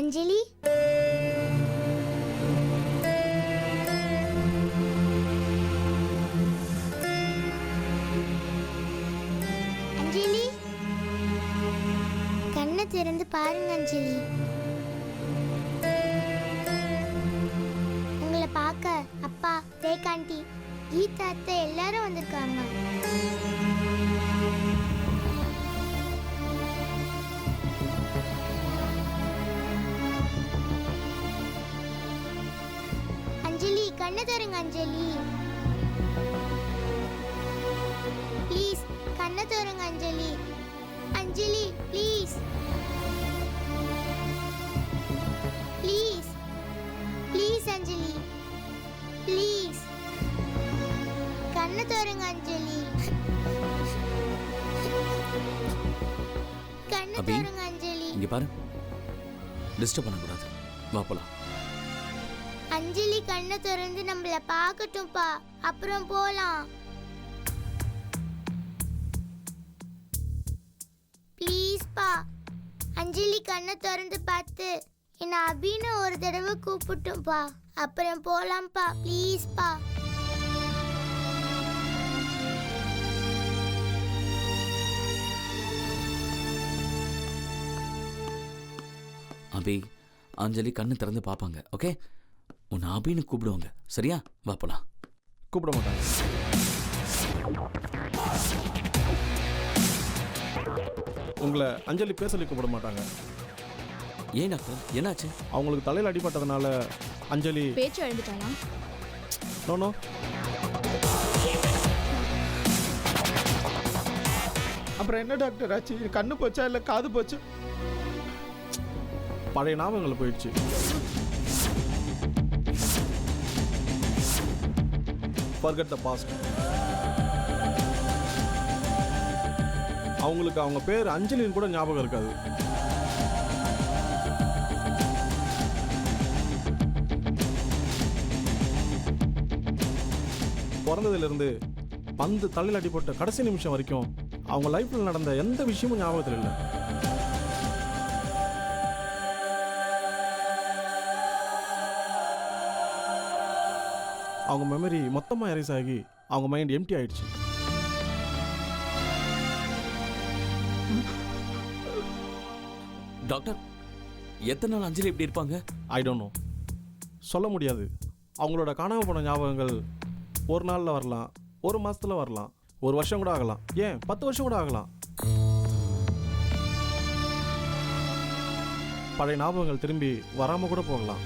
அஞ்சலி அஞ்சலி கண்ணை திறந்து பாருங்க அஞ்சலி. உங்களை பார்க்க அப்பா, தேக்காண்டி, கீதா அத்தை எல்லாரும் வந்திருக்காங்க. அஞ்சலி கண்ணை தருங்க அஞ்சலி. ப்ளீஸ் கண்ணை தருங்க Anjali. Anjali please please please Anjali please கண்ணை தருங்க அஞ்சலி. கண்ணை தருங்க அஞ்சலி. இங்க பாரு, டிஸ்டர்ப் பண்ணக்கூடாது, வா போலாம். அஞ்சலி கண்ணை திறந்து நம்மள பார்க்கட்டும்பா, அப்புறம் போலாம். ப்ளீஸ் பா, அஞ்சலி கண்ணை திறந்து பார்த்து என்ன அபின்னு ஒரு தடவை கூப்பிட்டும்பா, அப்புறம் போலாம்ப்பா. ப்ளீஸ் பா. அபி, அஞ்சலி கண்ணு திறந்து பார்ப்பாங்க, ஓகே? உன்னை அபின்னு கூப்பிடுவாங்க, சரியா? வா போலாம். கூப்பிட மாட்டாங்க. உங்களை அஞ்சலி பேச சொல்லி கூப்பிட மாட்டாங்க. ஏன் டாக்டர், என்னாச்சு? அவங்களுக்கு தலையில் அடிபட்டதுனால அஞ்சலி பேச்சு எழுந்துட்டானா? நோ. அப்புறம் என்ன டாக்டர் ஆச்சு? கண்ணு போச்சா இல்லை காது போச்சு? பழைய ஞாபகங்கள் போயிடுச்சு. Forget the past. அவங்களுக்கு அவங்க பேர் அஞ்சலின்னு கூட ஞாபகம் இருக்காது. பிறந்ததிலிருந்து பந்து தலையில் அடிபட்ட கடைசி நிமிஷம் வரைக்கும் அவங்க லைஃப்ல நடந்த எந்த விஷயமும் ஞாபகத்தில் இல்லை. அவங்க மெமரி மொத்தமாக எரேஸ் ஆகி அவங்க மைண்ட் எம்டி ஆயிடுச்சு. டாக்டர், எத்தனை நாள் அஞ்சலி இப்படி இருப்பாங்க? ஐ டோன்ட் நோ, சொல்ல முடியாது. அவங்களோட காணாமல் போன ஞாபகங்கள் ஒரு நாளில் வரலாம், ஒரு மாதத்தில் வரலாம், ஒரு வருஷம் கூட ஆகலாம், ஏன் 10 வருஷம் கூட ஆகலாம். பழைய ஞாபகங்கள் திரும்பி வராமல் கூட போகலாம்.